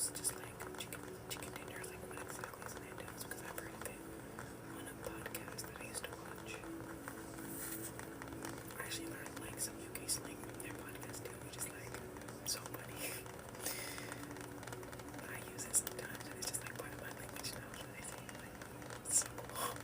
it's just like chicken dinner. Like what exactly is an Nando's? Because I've heard of it on a podcast that I used to watch. I actually learned like some UK slang from their podcast too, which is like so funny. I use it sometimes and it's just like part of my language now. Should I say like it's so cool.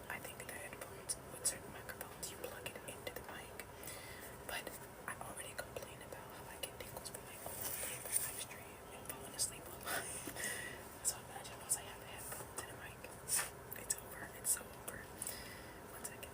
I think the headphones with certain microphones you plug it into the mic. But I already complained about how I get tingles from my own live stream and falling asleep online. So imagine once I have the headphones and a mic, it's over. It's so over. 1 second.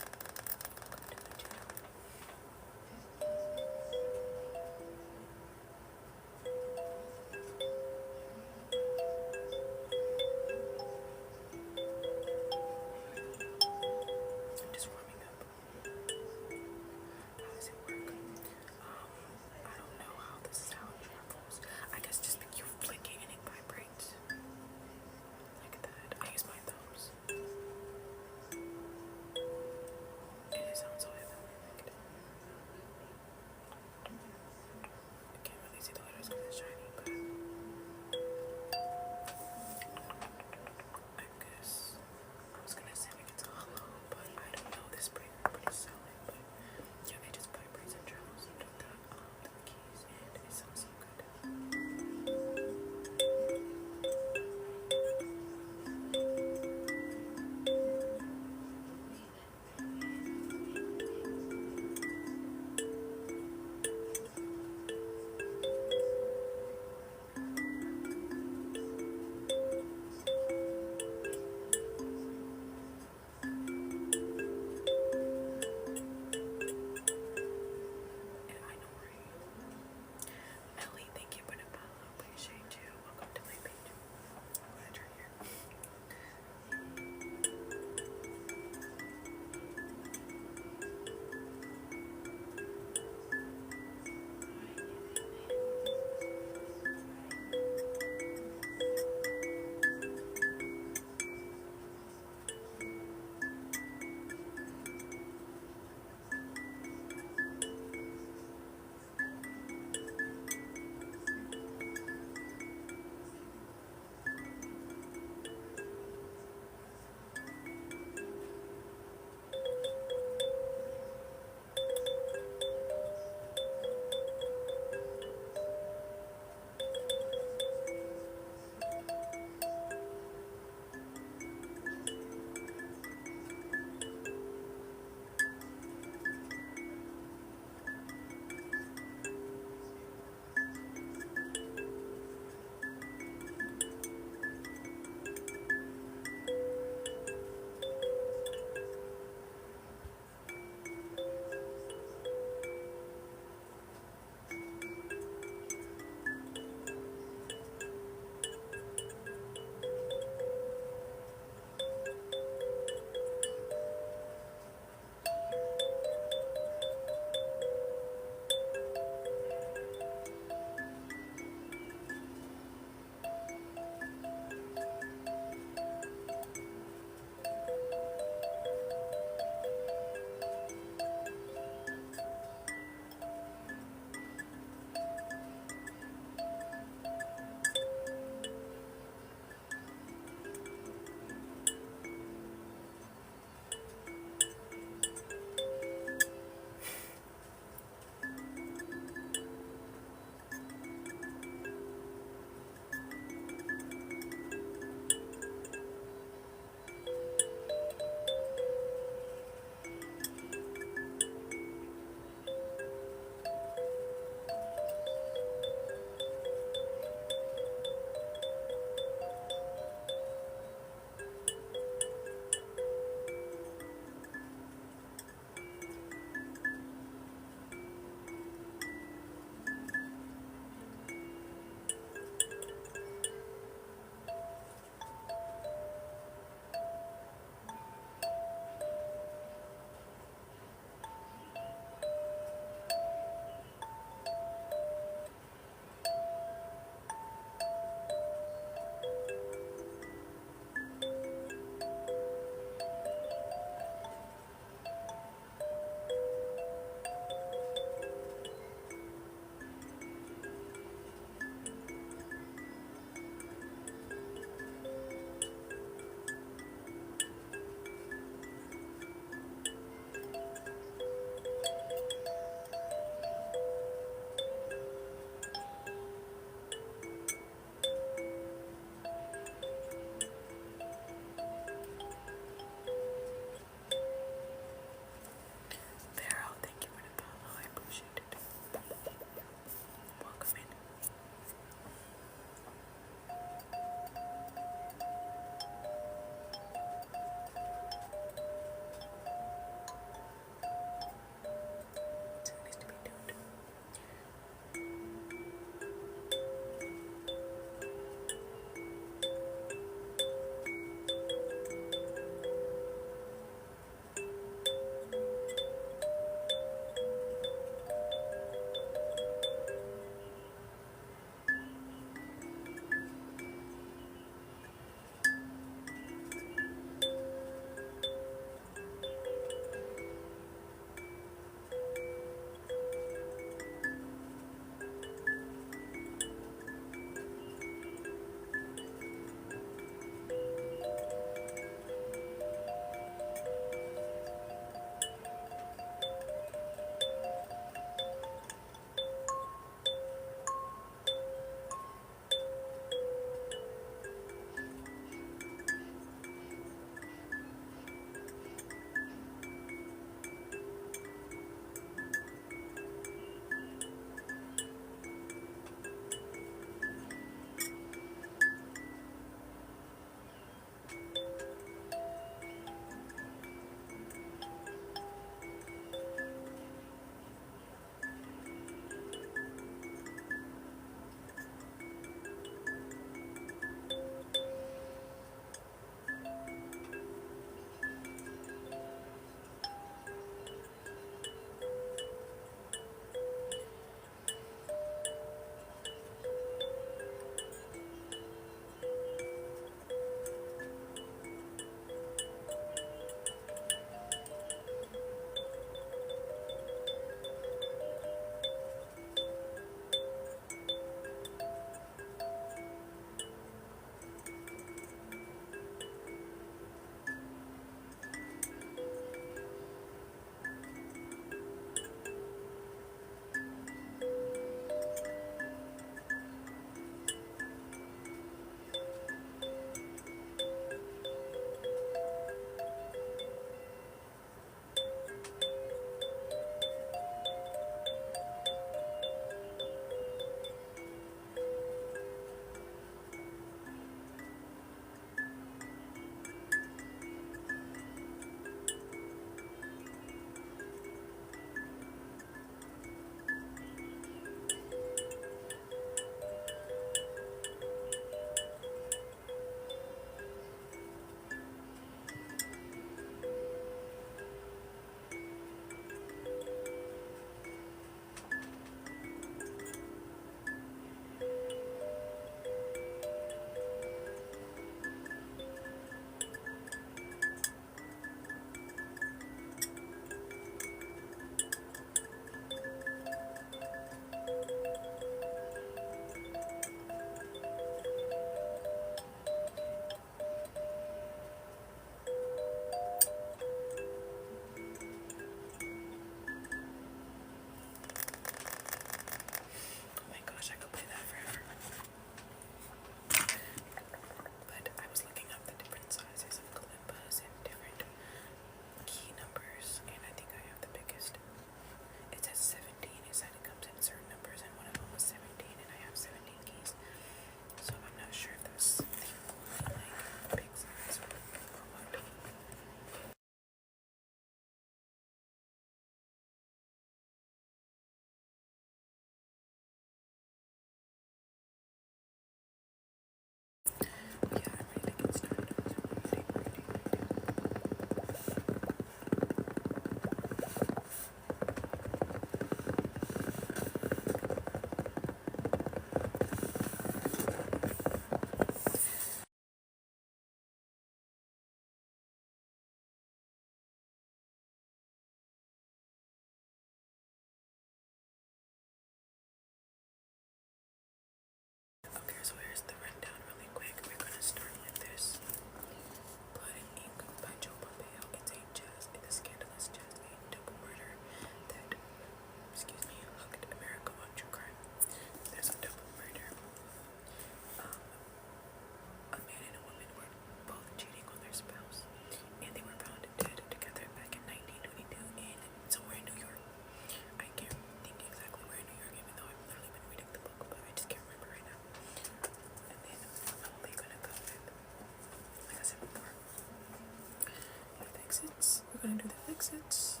gonna do the exits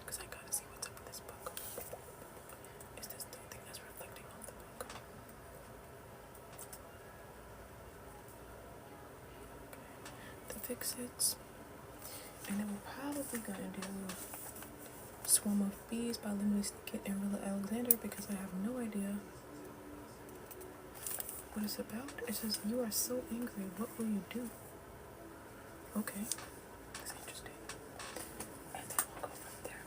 because I gotta see what's up with this book. Is this the thing that's reflecting on the book? Okay. The exits, and then we're probably gonna do Swarm of Bees by Lemony Snicket and Rilla Alexander because I have no idea what it's about. It says, "You are so angry, what will you do?" Okay, that's interesting. And then we'll go from there.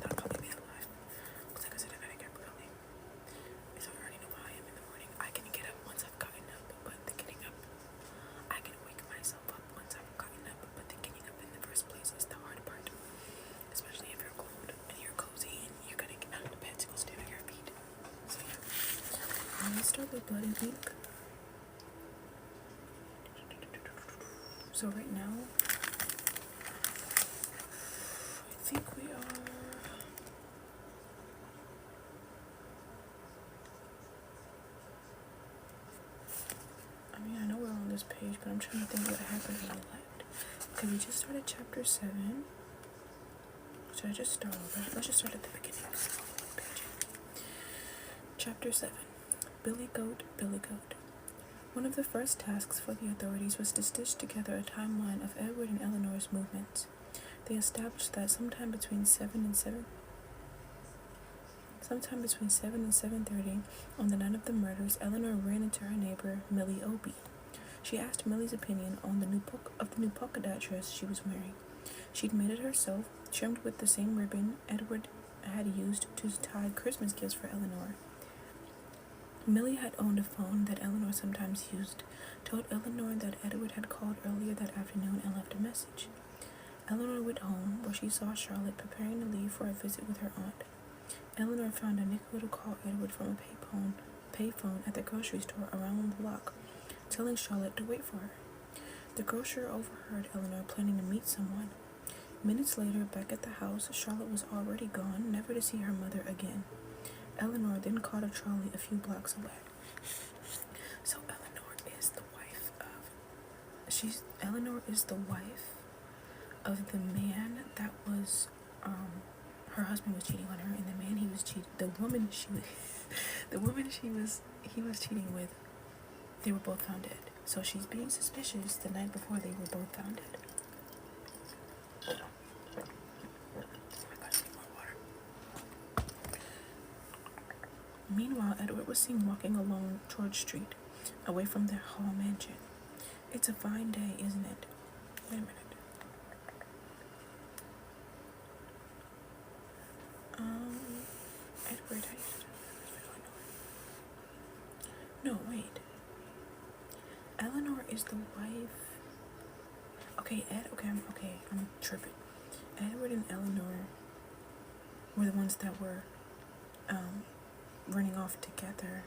That'll probably be the live. Because like I said, I gotta get up early. So I already know how I am in the morning. I can get up once I've gotten up, but the getting up, I can wake myself up once I've gotten up, but the getting up in the first place is the hard part. Especially if you're cold and you're cozy and you're gonna get out of the bed to go stand on your feet. So yeah. Let's start with Blood and Ink. So right now, I think we are. I mean, I know we're on this page, but I'm trying to think what happened when I left. Okay, we just started chapter 7. Should I just start over? Let's just start at the beginning. Chapter 7. Billy Goat, Billy Goat. One of the first tasks for the authorities was to stitch together a timeline of Edward and Eleanor's movements. They established that sometime between 7 and 7:30 on the night of the murders, Eleanor ran into her neighbor, Millie Obie. She asked Millie's opinion on the new polka dot dress she was wearing. She'd made it herself, trimmed with the same ribbon Edward had used to tie Christmas gifts for Eleanor. Millie had owned a phone that Eleanor sometimes used, told Eleanor that Edward had called earlier that afternoon and left a message. Eleanor went home, where she saw Charlotte preparing to leave for a visit with her aunt. Eleanor found a nickel to call Edward from a payphone at the grocery store around the block, telling Charlotte to wait for her. The grocer overheard Eleanor planning to meet someone. Minutes later, back at the house, Charlotte was already gone, never to see her mother again. Eleanor then caught a trolley a few blocks away. So Eleanor is the wife of the man that was her husband was cheating on her, and the man he was cheating he was cheating with, they were both found dead. So she's being suspicious the night before they were both found dead. Meanwhile, Edward was seen walking along George Street, away from their Hall mansion. It's a fine day, isn't it? Wait a minute. Edward, no, wait. Eleanor is the wife. Okay, I'm tripping. Edward and Eleanor were the ones that were, running off together.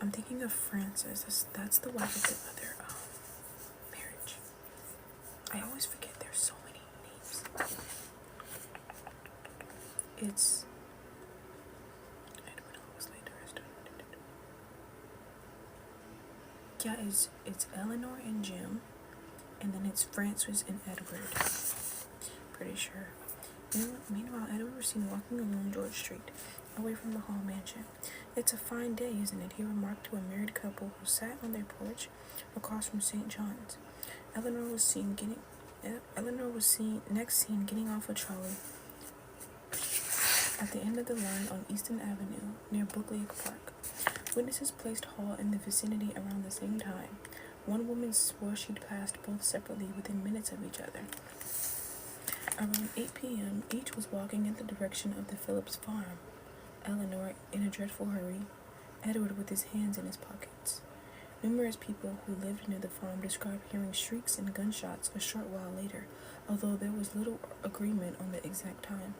I'm thinking of Frances. That's the wife of the other marriage. I always forget there's so many names. It's Edward always later. Yeah, it's Eleanor and Jim, and then it's Frances and Edward. Pretty sure. Meanwhile, Edward was seen walking along George Street, away from the Hall mansion. It's a fine day, isn't it? He remarked to a married couple who sat on their porch across from St. John's. Eleanor was next seen getting off a trolley at the end of the line on Easton Avenue, near Brooklyn Park. Witnesses placed Hall in the vicinity around the same time. One woman swore she'd passed both separately within minutes of each other. Around 8 p.m., each was walking in the direction of the Phillips farm. Eleanor in a dreadful hurry, Edward with his hands in his pockets. Numerous people who lived near the farm described hearing shrieks and gunshots a short while later, although there was little agreement on the exact time.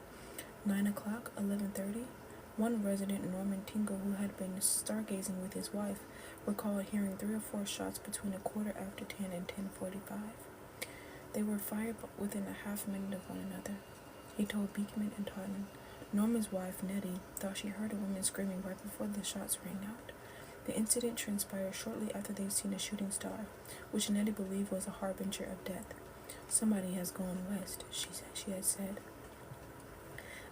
9 o'clock, 11:30. One resident, Norman Tingle, who had been stargazing with his wife, recalled hearing 3 or 4 shots between 10:15 and 10:45. They were fired within a half minute of one another, he told Beekman and Taunton. Norman's wife, Nettie, thought she heard a woman screaming right before the shots rang out. The incident transpired shortly after they'd seen a shooting star, which Nettie believed was a harbinger of death. Somebody has gone west, she had said.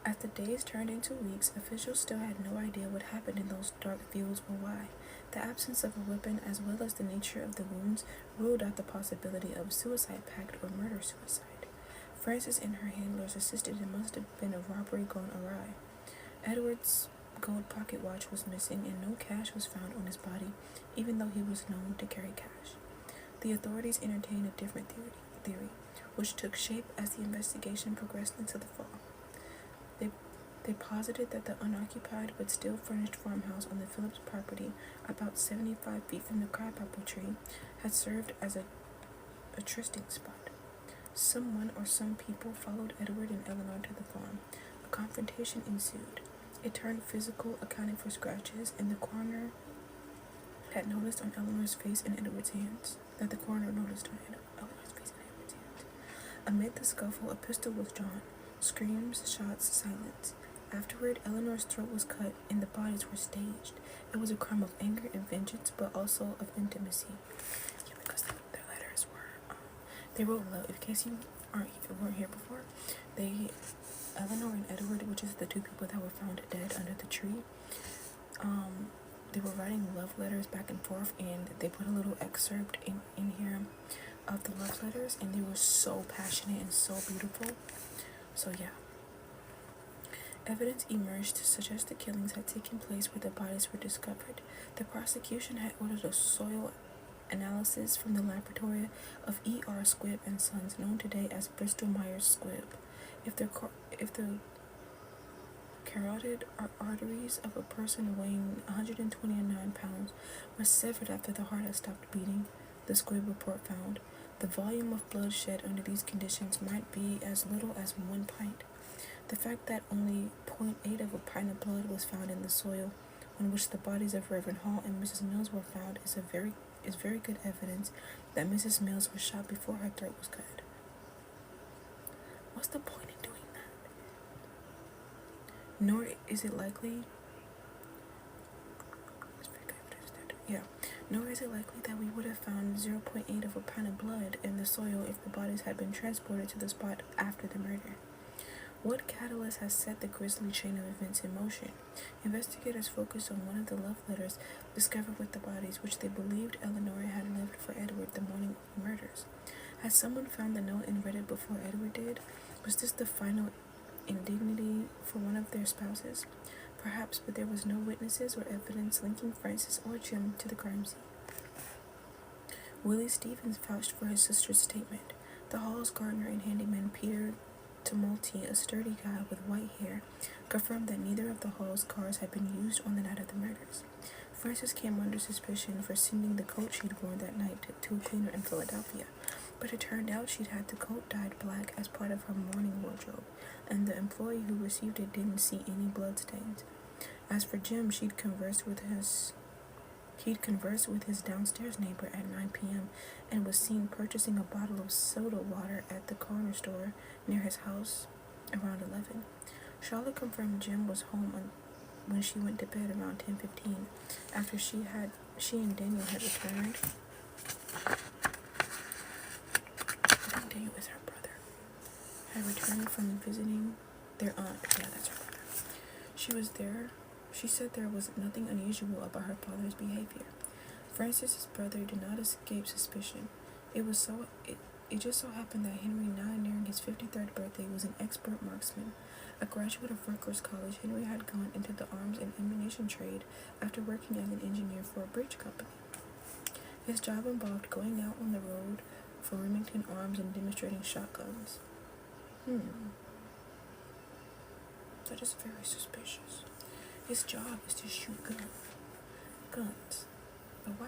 As the days turned into weeks, officials still had no idea what happened in those dark fields or why. The absence of a weapon, as well as the nature of the wounds, ruled out the possibility of suicide pact or murder-suicide. Frances and her handlers insisted it must have been a robbery gone awry. Edward's gold pocket watch was missing, and no cash was found on his body, even though he was known to carry cash. The authorities entertained a different theory, which took shape as the investigation progressed into the fall. They posited that the unoccupied but still furnished farmhouse on the Phillips property, about 75 feet from the crabapple tree, had served as a trysting spot. Someone or some people followed Edward and Eleanor to the farm. A confrontation ensued. It turned physical, accounting for scratches, and the coroner had noticed on Eleanor's face and Edward's hands. Amid the scuffle, a pistol was drawn. Screams, shots, silence. Afterward, Eleanor's throat was cut and the bodies were staged. It was a crime of anger and vengeance, but also of intimacy. Yeah, because their letters were, they wrote love. In case you weren't here before, Eleanor and Edward, which is the two people that were found dead under the tree, they were writing love letters back and forth, and they put a little excerpt in here of the love letters, and they were so passionate and so beautiful. So yeah. Evidence emerged to suggest the killings had taken place where the bodies were discovered. The prosecution had ordered a soil analysis from the laboratory of E.R. Squibb and Sons, known today as Bristol Myers Squibb. If the carotid arteries of a person weighing 129 pounds were severed after the heart had stopped beating, the Squibb report found, the volume of blood shed under these conditions might be as little as 1 pint. The fact that only 0.8 of a pint of blood was found in the soil on which the bodies of Reverend Hall and Mrs. Mills were found is very good evidence that Mrs. Mills was shot before her throat was cut. What's the point in doing that? Nor is it likely that we would have found 0.8 of a pint of blood in the soil if the bodies had been transported to the spot after the murder. What catalyst has set the grisly chain of events in motion? Investigators focused on one of the love letters discovered with the bodies, which they believed Eleanor had left for Edward the morning of the murders. Had someone found the note and read it before Edward did? Was this the final indignity for one of their spouses? Perhaps, but there was no witnesses or evidence linking Frances or Jim to the crime scene. Willie Stevens vouched for his sister's statement. The Hall's gardener and handyman Peter Tumulty, a sturdy guy with white hair, confirmed that neither of the Hall's cars had been used on the night of the murders. Frances came under suspicion for sending the coat she'd worn that night to a cleaner in Philadelphia, but it turned out she'd had the coat dyed black as part of her mourning wardrobe, and the employee who received it didn't see any bloodstains. As for Jim, he'd conversed with his downstairs neighbor at 9 p.m. and was seen purchasing a bottle of soda water at the corner store near his house around 11. Charlotte confirmed Jim was home when she went to bed around 10:15 after she and Daniel had returned. I think Daniel is her brother. Had returned from visiting their aunt. Yeah, that's her brother. She said there was nothing unusual about her father's behavior. Francis's brother did not escape suspicion. It just so happened that Henry, now nearing his 53rd birthday, was an expert marksman. A graduate of Rutgers College, Henry had gone into the arms and ammunition trade after working as an engineer for a bridge company. His job involved going out on the road for Remington Arms and demonstrating shotguns. That is very suspicious. His job is to shoot guns. But why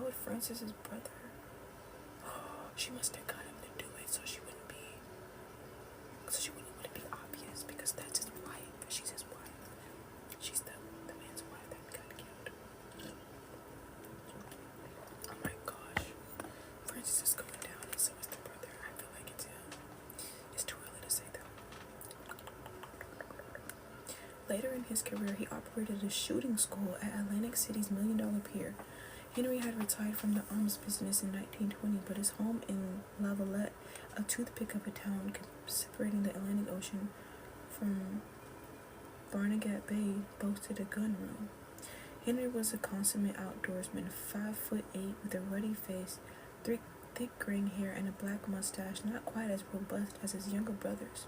would Francis's brother? She must have got him to do it so it wouldn't be obvious, because that's his wife. She's his wife. She's the man's wife that got killed. Oh my gosh. Francis is going down and so is the brother. I feel like it's him. It's too early to say though. Later in his career, he operated a shooting school at Atlantic City's $1 Million Pier. Henry had retired from the arms business in 1920, but his home in Lavalette, a toothpick of a town separating the Atlantic Ocean from Barnegat Bay, boasted a gun room. Henry was a consummate outdoorsman, 5'8", with a ruddy face, thick graying hair, and a black mustache not quite as robust as his younger brothers.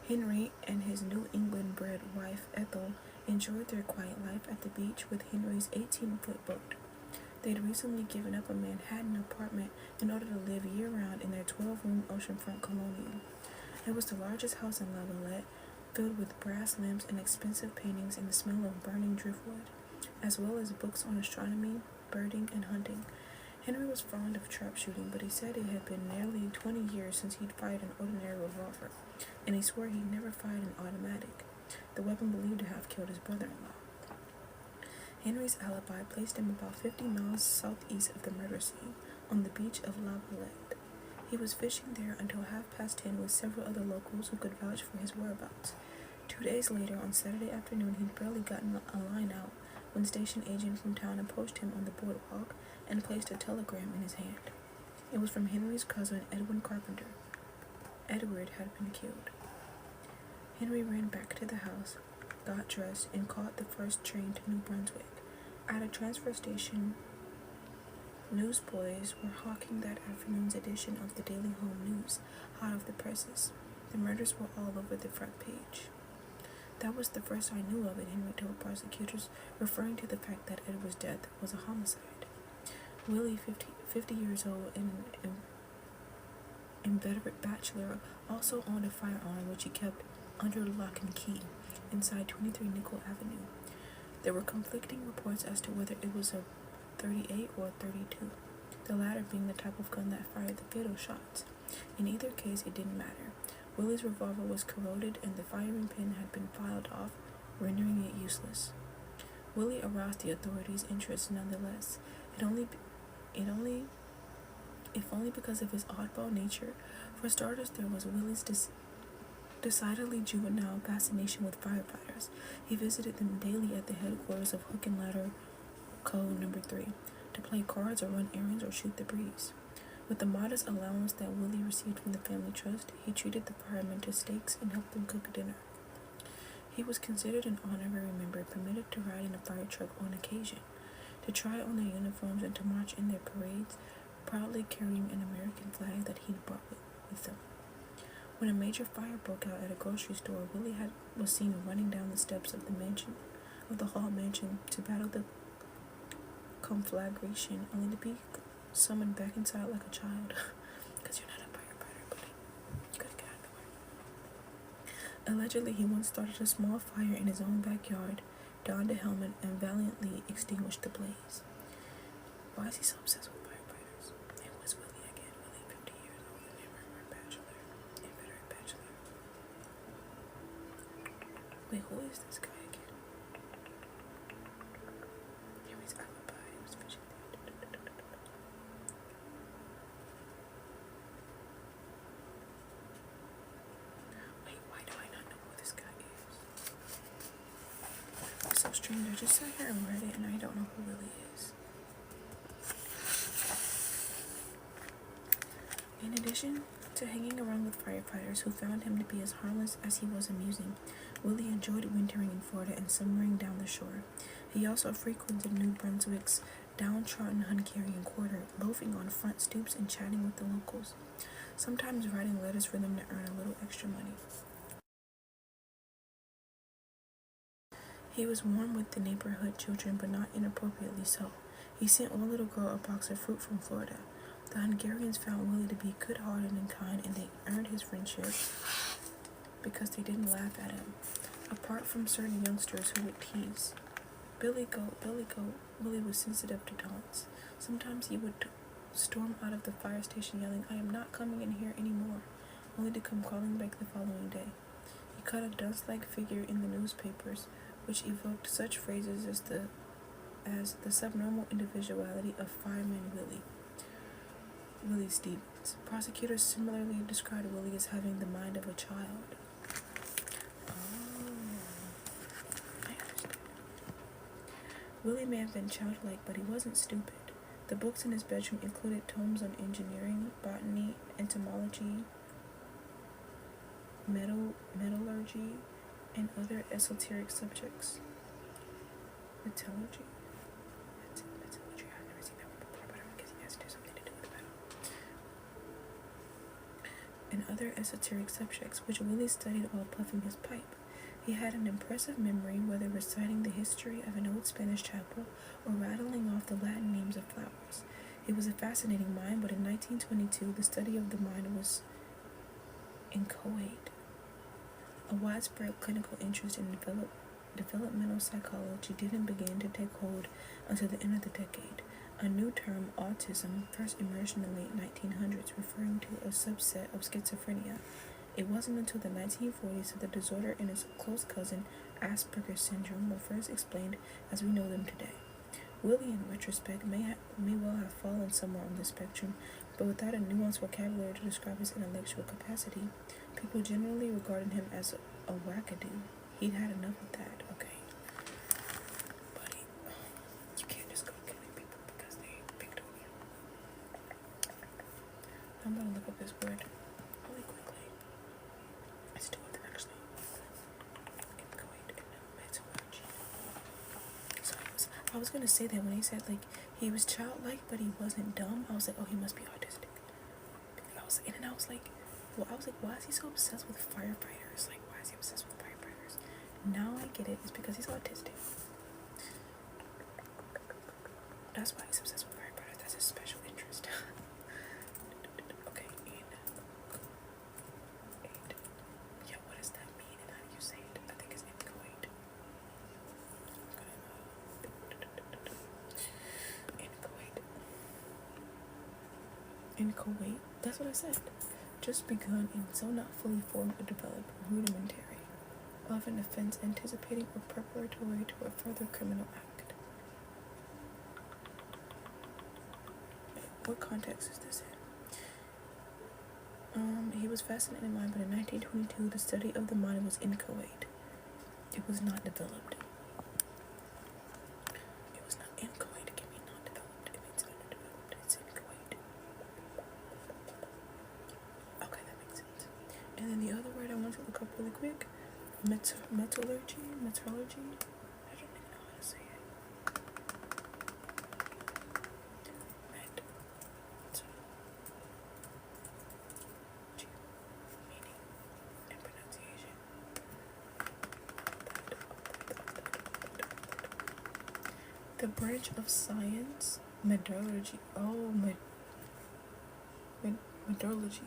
Henry and his New England-bred wife, Ethel, enjoyed their quiet life at the beach with Henry's 18-foot boat. They'd recently given up a Manhattan apartment in order to live year-round in their 12-room oceanfront colonial. It was the largest house in Lavalette, filled with brass lamps and expensive paintings and the smell of burning driftwood, as well as books on astronomy, birding, and hunting. Henry was fond of trap shooting, but he said it had been nearly 20 years since he'd fired an ordinary revolver, and he swore he'd never fired an automatic, the weapon believed to have killed his brother-in-law. Henry's alibi placed him about 50 miles southeast of the murder scene, on the beach of Lavalette. He was fishing there until 10:30 with several other locals who could vouch for his whereabouts. 2 days later, on Saturday afternoon, he'd barely gotten a line out when station agent from town approached him on the boardwalk and placed a telegram in his hand. It was from Henry's cousin, Edwin Carpenter. Edward had been killed. Henry ran back to the house, got dressed, and caught the first train to New Brunswick. At a transfer station, newsboys were hawking that afternoon's edition of the Daily Home News, hot off the presses. The murders were all over the front page. That was the first I knew of it, Henry told prosecutors, referring to the fact that Edward's death was a homicide. Willie, 50 years old and an inveterate bachelor, also owned a firearm which he kept under lock and key inside 23 Nickel Avenue. There were conflicting reports as to whether it was a .38 or .32, the latter being the type of gun that fired the fatal shots. In either case, it didn't matter. Willie's revolver was corroded and the firing pin had been filed off, rendering it useless. Willie aroused the authorities' interest nonetheless, if only because of his oddball nature. For starters, there was Willie's decidedly juvenile fascination with firefighters. He visited them daily at the headquarters of Hook and Ladder Code No. 3 to play cards or run errands or shoot the breeze. With the modest allowance that Willie received from the family trust, he treated the firemen to steaks and helped them cook dinner. He was considered an honorary member, permitted to ride in a fire truck on occasion, to try on their uniforms and to march in their parades, proudly carrying an American flag that he'd brought with them. When a major fire broke out at a grocery store, Willie was seen running down the steps of the Hall mansion to battle the conflagration, only to be summoned back inside like a child. Because you're not a firefighter, buddy. You gotta get out of the way. Allegedly, he once started a small fire in his own backyard, donned a helmet, and valiantly extinguished the blaze. Why is he so obsessed with firefighters? It was Willie again. Willie, 50 years old, and inveterate bachelor. Wait, who is this guy again? Henry's alibi. He was fishing there. Wait, why do I not know who this guy is? It's so strange. I just sat here and read it, and I don't know who Willie is. In addition to hanging around with firefighters who found him to be as harmless as he was amusing, Willie enjoyed wintering in Florida and summering down the shore. He also frequented New Brunswick's downtrodden Hungarian quarter, loafing on front stoops and chatting with the locals, sometimes writing letters for them to earn a little extra money. He was warm with the neighborhood children, but not inappropriately so. He sent one little girl a box of fruit from Florida. The Hungarians found Willie to be good-hearted and kind, and they earned his friendship because they didn't laugh at him, apart from certain youngsters who would tease. Billy Goat, Willie was sensitive to taunts. Sometimes he would storm out of the fire station yelling, "I am not coming in here anymore," only to come crawling back the following day. He cut a dust-like figure in the newspapers, which evoked such phrases as the subnormal individuality of Fireman Willie Stevens. Prosecutors similarly described Willie as having the mind of a child. I understand. Willie may have been childlike, but he wasn't stupid. The books in his bedroom included tomes on engineering, botany, entomology, metallurgy, and other esoteric subjects. Metallurgy? Metallurgy, I've never seen that one before, but I'm guessing it has to do something to do with metal. And other esoteric subjects, which Willie studied while puffing his pipe. He had an impressive memory, whether reciting the history of an old Spanish chapel or rattling off the Latin names of flowers. It was a fascinating mind, but in 1922, the study of the mind was inchoate. A widespread clinical interest in developmental psychology didn't begin to take hold until the end of the decade. A new term, autism, first emerged in the late 1900s, referring to a subset of schizophrenia. It wasn't until the 1940s that the disorder and its close cousin, Asperger's syndrome, were first explained as we know them today. Willie, in retrospect, may well have fallen somewhere on the spectrum, but without a nuanced vocabulary to describe his intellectual capacity, people generally regarded him as a wackadoo. He'd had enough of that, okay? Buddy, you can't just go killing people because they picked on you. I'm gonna look up this word really quickly. It's two of them actually. Inchoate and metallurgy. So I was gonna say that when he said like he was childlike but he wasn't dumb, I was like, oh, he must be autistic. I was like, why is he so obsessed with firefighters? Like, why is he obsessed with firefighters? Now I get it. It's because he's autistic. That's why he's obsessed with firefighters. That's his special interest. Okay, yeah, what does that mean and how do you say it? I think it's inchoate. Inchoate. That's what I said. Just begun and so not fully formed or developed, rudimentary, of an offense anticipating or preparatory to a further criminal act. What context is this in? He was fascinated in mind, but in 1922, the study of the mind was inchoate. It was not developed. It was not inchoate. It can mean not developed. It means underdeveloped. It's inchoate. Okay, that makes sense. And then the other word I want to look up really quick, metallurgy. I don't even know how to say it. Meaning and pronunciation. The branch of science, metallurgy. Oh, metallurgy.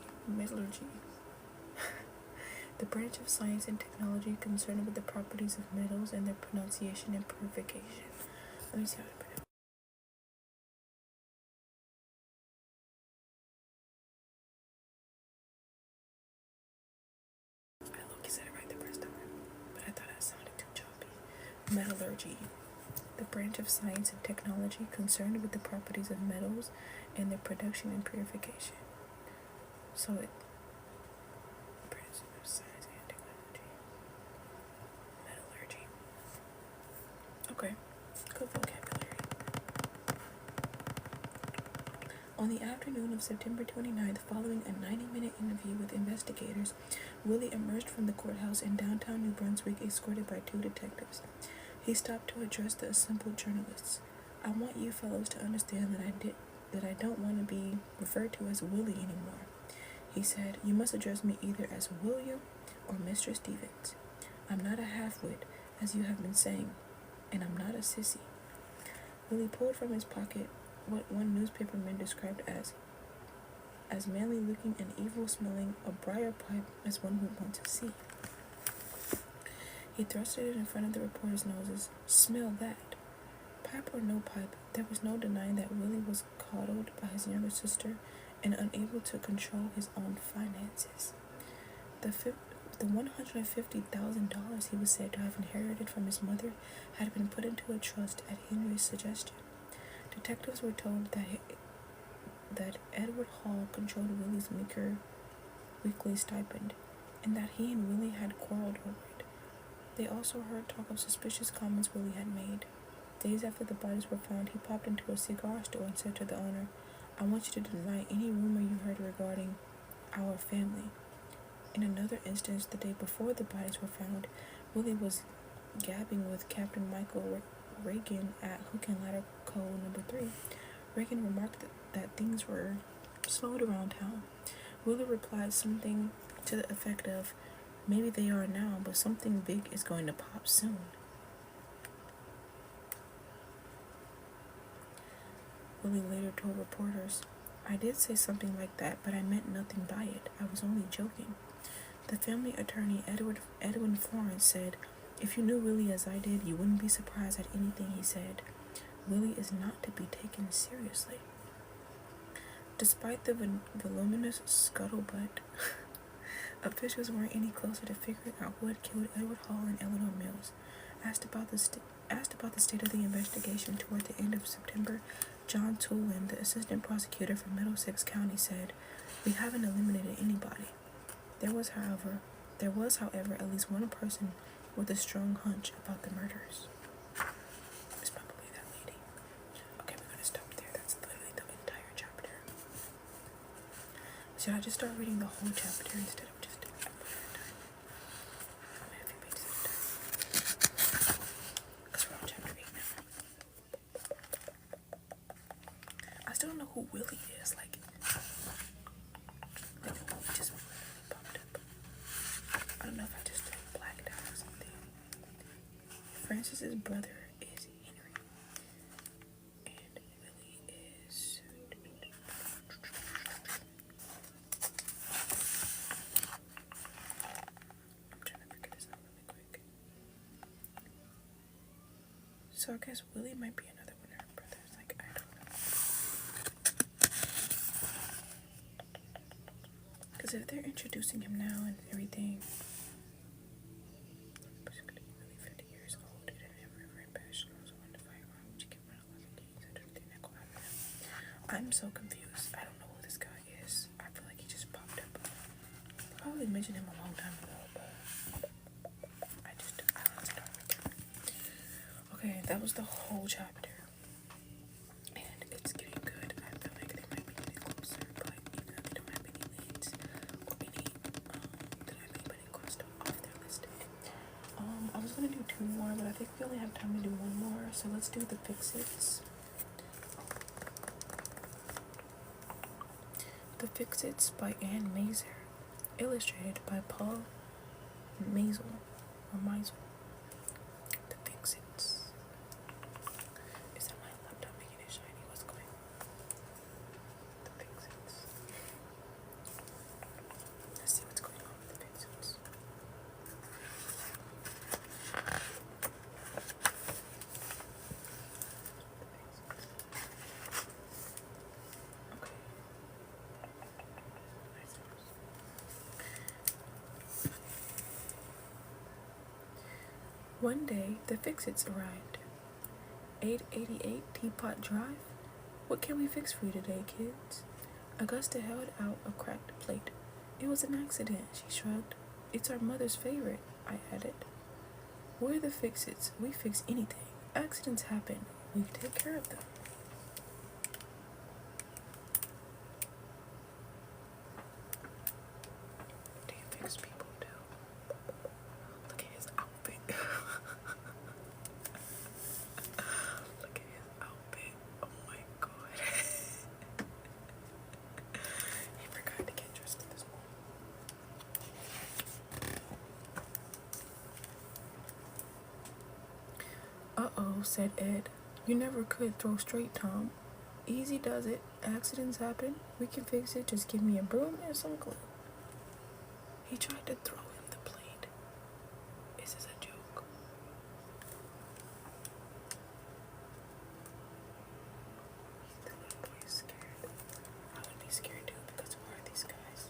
The branch of science and technology concerned with the properties of metals and their pronunciation and purification. Let me see how to pronounce it. I look, you said it right the first time, but I thought it sounded too choppy. Metallurgy. The branch of science and technology concerned with the properties of metals and their production and purification. So it branch of science and technology. Metallurgy. Okay, good vocabulary. On the afternoon of September 29th, following a 90-minute interview with investigators, Willie emerged from the courthouse in downtown New Brunswick, escorted by 2 detectives. He stopped to address the assembled journalists. I want you fellows to understand that I don't want to be referred to as Willie anymore. He said, you must address me either as William or Mr. Stevens. I'm not a half-wit, as you have been saying, and I'm not a sissy. Willie pulled from his pocket what one newspaperman described as manly-looking and evil-smelling, a briar pipe as one would want to see. He thrusted it in front of the reporters' noses. Smell that. Pipe or no pipe, there was no denying that Willie was coddled by his younger sister and unable to control his own finances. The $150,000 he was said to have inherited from his mother had been put into a trust at Henry's suggestion. Detectives were told that Edward Hall controlled Willie's meager weekly stipend, and that he and Willie had quarreled over it. They also heard talk of suspicious comments Willie had made. Days after the bodies were found, he popped into a cigar store and said to the owner, "I want you to deny any rumor you heard regarding our family." In another instance, the day before the bodies were found, Willie was gabbing with Captain Michael Reagan at Hook and Ladder Co. Number 3. Reagan remarked that things were slowed around town. Willie replied something to the effect of, "Maybe they are now, but something big is going to pop soon." Willie later told reporters, "I did say something like that, but I meant nothing by it. I was only joking." The family attorney, Edwin Florence, said, "If you knew Willie as I did, you wouldn't be surprised at anything he said. Willie is not to be taken seriously." Despite the voluminous scuttlebutt, officials weren't any closer to figuring out who had killed Edward Hall and Eleanor Mills. Asked about the state of the investigation toward the end of September, John Toolin, the assistant prosecutor from Middlesex County, said, "We haven't eliminated anybody. There was, however, at least one person with a strong hunch about the murders." It's probably that lady. Okay, we're gonna stop there. That's literally the entire chapter. Should I just start reading the whole chapter instead of just doing one at a time? I'm gonna have a few pages at a time. Because we're on chapter 8 now. I still don't know who Willie is. Like he just popped up. I don't know if I just blacked out or something. Francis's brother is Henry, and Willie is. I'm trying to figure this out really quick. So I guess Willie might be another one of her brothers. Like, I don't know. Because if they're introducing him now and everything. I'm so confused. I don't know who this guy is. I feel like he just popped up. I probably mentioned him a long time ago, but I honestly don't remember. Okay, that was the whole chapter. And it's getting good. I feel like they might be getting closer, but even though they don't have any leads or any, they don't have anybody crossed off their list. I was gonna do 2 more, but I think we only have time to do 1 more, so let's do the Fix-Its. The Fix-Its by Ann Mazer, illustrated by Paul Mazel. The Fix-Its. Is that my laptop making it shiny? What's going on? The Fix-Its. Let's see what's going on with the Fix-Its. One day, the Fix-Its arrived. 888 Teapot Drive? What can we fix for you today, kids? Augusta held out a cracked plate. It was an accident, she shrugged. It's our mother's favorite, I added. We're the Fix-Its. We fix anything. Accidents happen. We take care of them. Do you fix people too? Look at his outfit. Look at his outfit. Oh my god. He forgot to get dressed this morning. Uh-oh, said Ed. You never could throw straight, Tom. Easy does it. Accidents happen. We can fix it. Just give me a broom and some glue. He tried to throw him the plate. Is this a joke? The little boy is scared. I would be scared too because who are these guys?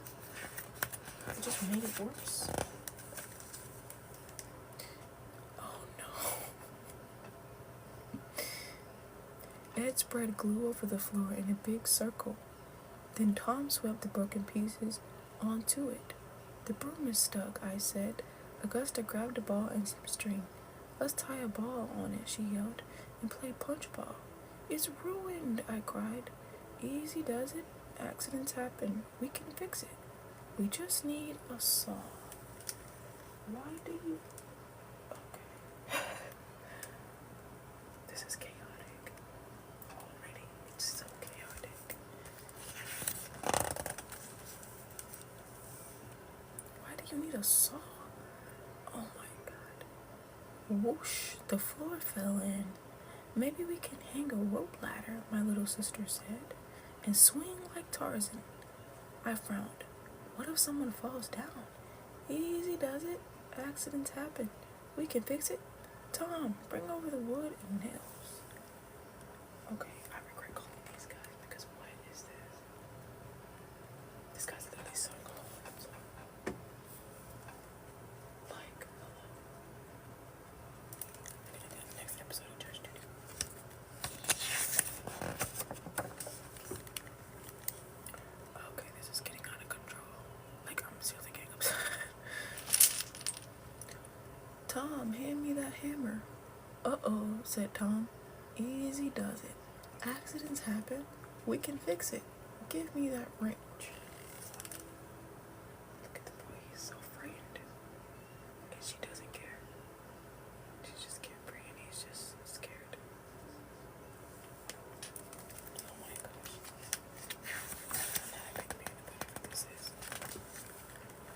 It just made it worse. Oh no. Ed spread glue over the floor in a big circle. Then Tom swept the broken pieces onto it. The broom is stuck, I said. Augusta grabbed a ball and some string. Let's tie a ball on it, she yelled. and play punch ball. It's ruined, I cried. Easy does it. Accidents happen. We can fix it. We just need a saw. Why do you... Okay. This is chaotic. Already. It's so chaotic. Why do you need a saw? Oh my god. Whoosh, the floor fell in. Maybe we can hang a rope ladder, my little sister said, and swing like Tarzan. I frowned. What if someone falls down? Easy does it. Accidents happen. We can fix it. Tom, bring over the wood and nails. Okay, I regret calling these guys because what is this? This guy's literally so close. Like, hello. I'm gonna do the next episode of Judge Judy. Okay, this is getting out of control. Like, I'm seriously getting upset. Tom, hand me that hammer. Uh-oh, said Tom. Easy does it. Accidents happen. We can fix it. Give me that wrench. Look at the boy, he's so frightened. And she doesn't care. She's just carefree and he's just scared. Oh my gosh. I'm not a big fan of whatever this is.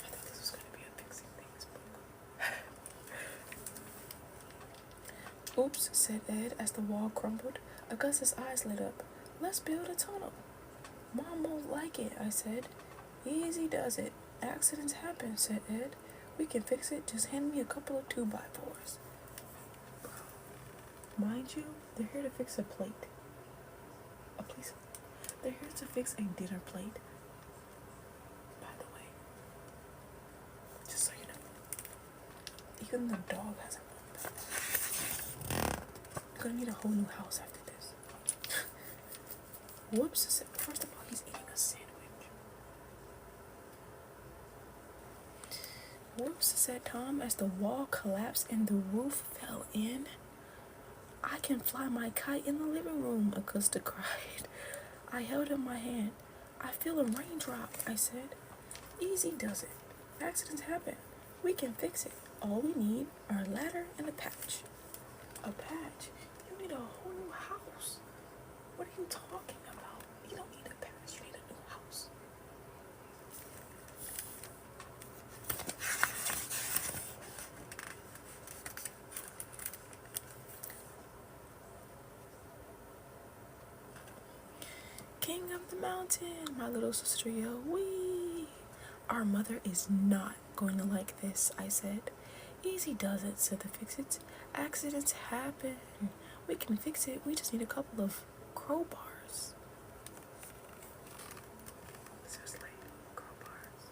I thought this was going to be a fixing things book. Oops, said Ed as the wall crumbled. Augustus' eyes lit up. Let's build a tunnel. Mom won't like it, I said. Easy does it. Accidents happen, said Ed. We can fix it. Just hand me a couple of 2x4s. Mind you, they're here to fix a plate. A piece. They're here to fix a dinner plate. By the way, just so you know, even the dog has a bone. You're gonna need a whole new house after this. Whoops, first of all, he's eating a sandwich. Whoops, said Tom as the wall collapsed and the roof fell in. I can fly my kite in the living room, Augusta cried. I held up my hand. I feel a raindrop, I said. Easy does it. Accidents happen. We can fix it. All we need are a ladder and a patch. A patch? You need a whole new house. What are you talking about? You don't need a patch. You need a new house. King of the mountain, my little sister yelled. Whee! Our mother is not going to like this, I said. Easy does it, said the fix-its. Accidents happen. We can fix it. We just need a couple of crowbars. Seriously, crowbars.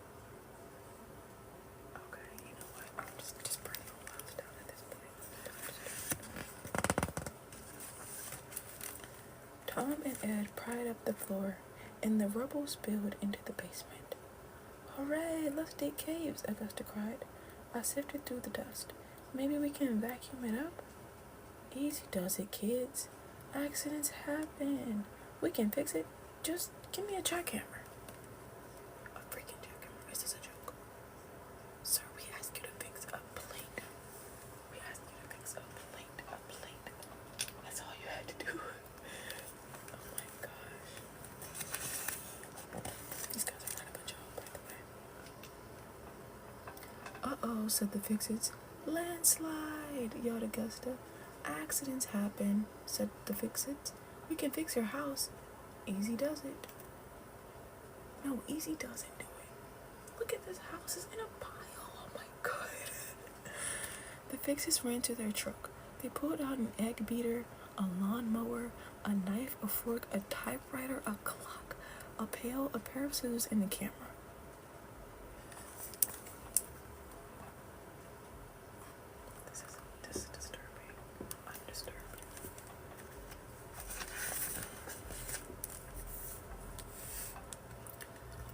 Okay, you know what? I'm just burning all the house down at this point. Tom and Ed pried up the floor, and the rubble spilled into the basement. Hooray, let's dig caves, Augusta cried. I sifted through the dust. Maybe we can vacuum it up? Easy does it, kids. Accidents happen. We can fix it. Just give me a jackhammer. A freaking jackhammer. Is this a joke? Sir, we asked you to fix a plate. We asked you to fix a plate. A plate. That's all you had to do. Oh my gosh. These guys are not a bunch of by the way. Uh-oh, said the fix-its. Landslide, yelled Augusta. Accidents happen, said the fix-its. We can fix your house. Easy does it. No, Easy doesn't do it. Look at this house. It's in a pile. Oh my god. The fix-its ran to their truck. They pulled out an egg beater, a lawnmower, a knife, a fork, a typewriter, a clock, a pail, a pair of scissors, and a camera. This is disturbing. I'm disturbed.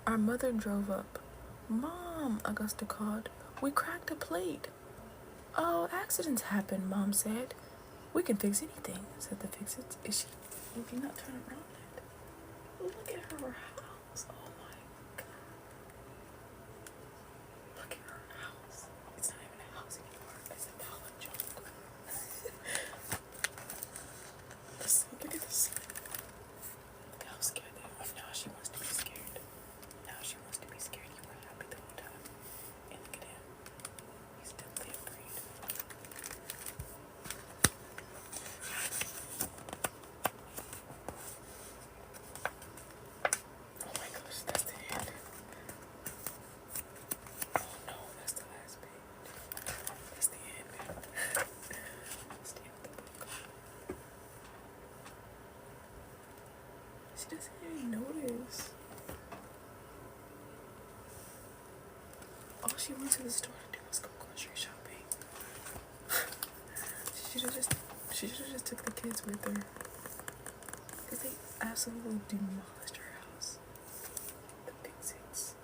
Our mother drove up. Mom, Augusta called. We cracked a plate. Oh, accidents happen, Mom said. We can fix anything, said the fix-it. Is she? Would you not turn around it? Look at her house. Oh my god. Look at her house. It's not even a house anymore. It's a pile of junk. Look at the sun. Look how scared they are. Now she wants to be scared. Now she wants to be scared. You were happy the whole time. And look at him. He's definitely afraid. Oh my gosh, that's the end. Oh no, that's the last page. That's the end. I'll stay with the book. She doesn't even notice. All she went to the store to do was go grocery shopping. She should have just took the kids with her. Because they absolutely demolished her house. The Pixies.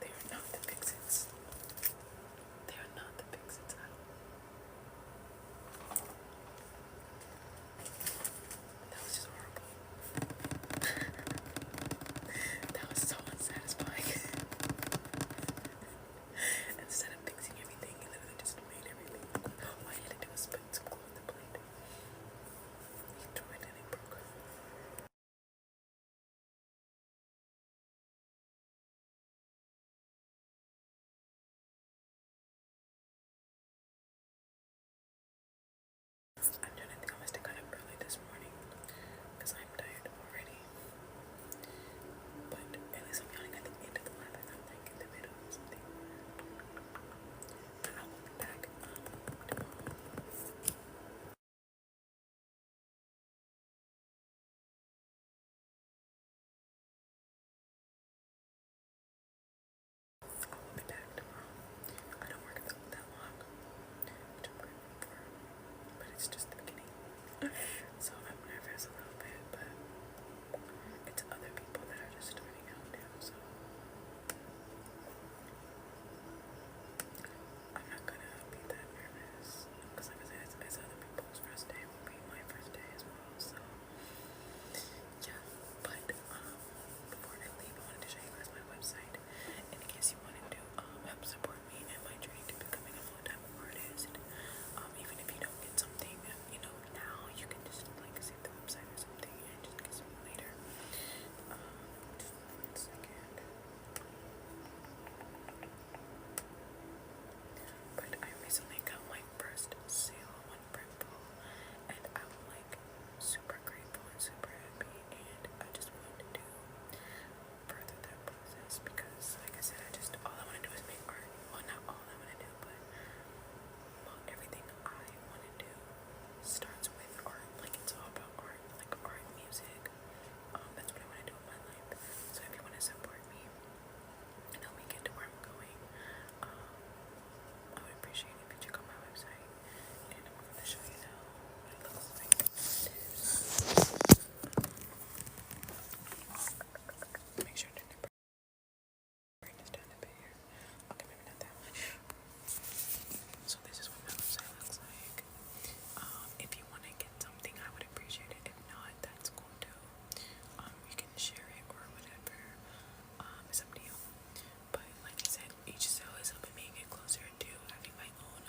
They are not the Pixies. They are not the Pixies at all. That was just horrible. That was so unsatisfying. Instead of fixing everything, he literally just made everything. All he had to do was put some glue on the plate. He threw it and it broke. I'm trying to think I must have got up early this morning because I'm tired already. But at least I'm yawning at the end of the month and not like in the middle or something. But I will be back tomorrow. I will be back tomorrow. I don't work that long, which I'm grateful for. But it's just the beginning. So I'm nervous a little bit, but it's other people that are just starting out too, so I'm not gonna be that nervous. Because like I said, it's other people's first day will be my first day as well, so yeah. But before I leave, I wanted to show you guys my website in case you wanted to help support me in my journey to becoming a full-time artist. Even if you don't get something, you know, now you can just like save the website or something and just get something later. Just one second. But I recently got my first sale on Printful, and I'm like super grateful and super happy, and I just wanted to further that process because, like I said, all I want to do is make art. Well, not all I want to do, but everything I want to do starts with art. Like it's all about art, like art, music. That's what I want to do in my life. So if you want to support me and help me get to where I'm going, I would appreciate it if you check out my website. And I'm going to show you now what it looks like. Make sure to bring this down a bit here. Okay, maybe not that much. So this is what my website looks like. If you want to get something, I would appreciate it. If not, that's cool too. You can share it or whatever. It's up to you. But like I said, each sale is helping me get closer to having my own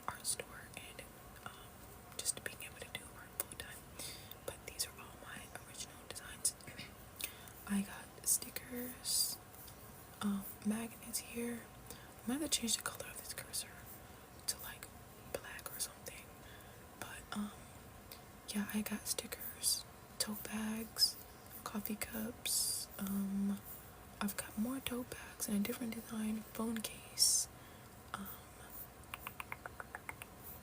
art store and just being able to do art full time. But these are all my original designs. I got stickers, magnets here. I might have to change the color of this cursor to like black or something. But yeah, I got stickers, tote bags, coffee cups. I've got more tote bags and a different design phone case.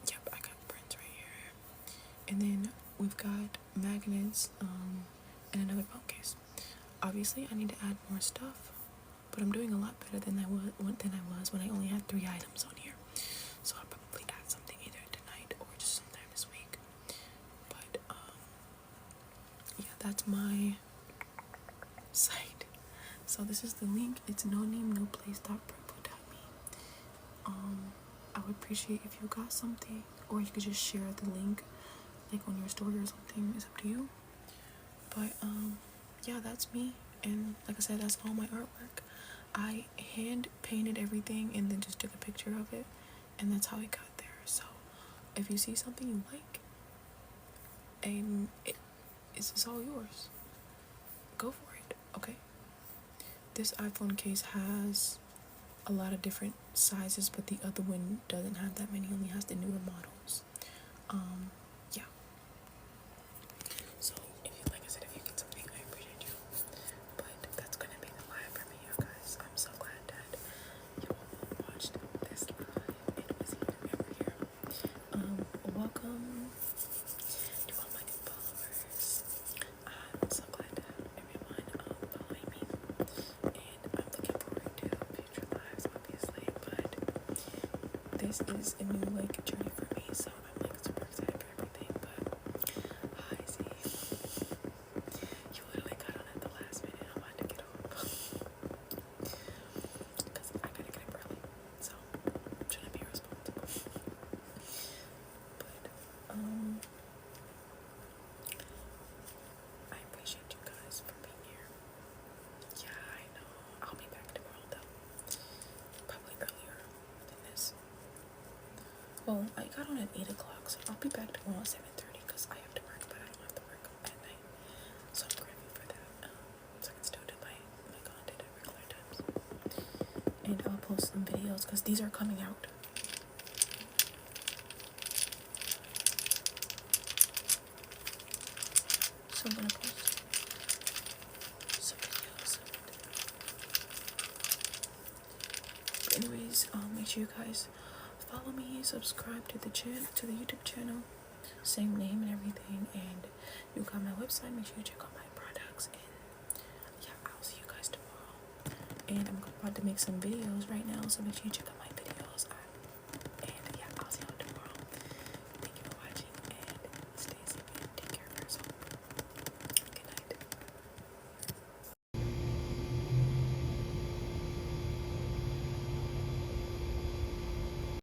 Yep, I got prints right here. And then we've got magnets and another phone case. Obviously, I need to add more stuff, but I'm doing a lot better than I was when I only had 3 items on here. So I'll probably add something either tonight or just sometime this week. But yeah, that's my site. So this is the link. It's nonameNoplace.purple.me. I would appreciate if you got something. or you could just share the link like on your story or something. It's up to you. But yeah, that's me. And like I said, that's all my artwork. I hand painted everything and then just took a picture of it, and that's how it got there. So if you see something you like and it's all yours, go for it. Okay, this iPhone case has a lot of different sizes, but the other one doesn't have that many, only has the newer models. Yeah. So if you, like I said, if you get something, I appreciate you. But that's gonna be the live for me, you guys. I'm so glad that you all watched this live and was here. Welcome to all my new followers. I'm so glad to have everyone following me, and I'm looking forward to future lives, obviously. But this is a new like journey for me, so I'm like super excited for everything. But hi, see, you literally got on at the last minute. I'm about to get off because I gotta get up early, so I'm trying to be responsible. But I appreciate you guys for being here. Yeah, I know. I'll be back tomorrow though, probably earlier than this. Well, I got on at 8 o'clock, so I'll be back tomorrow at 7:30 because I have to work, but I don't have to work at night. So I'm grateful for that. So I can still do my content at regular times. And I'll post some videos because these are coming out. So I'm gonna post some videos. But anyways, make sure you guys follow me, subscribe to the YouTube channel, same name and everything, and you got my website. Make sure you check out my products, and yeah, I'll see you guys tomorrow. And I'm about to make some videos right now, so make sure you check out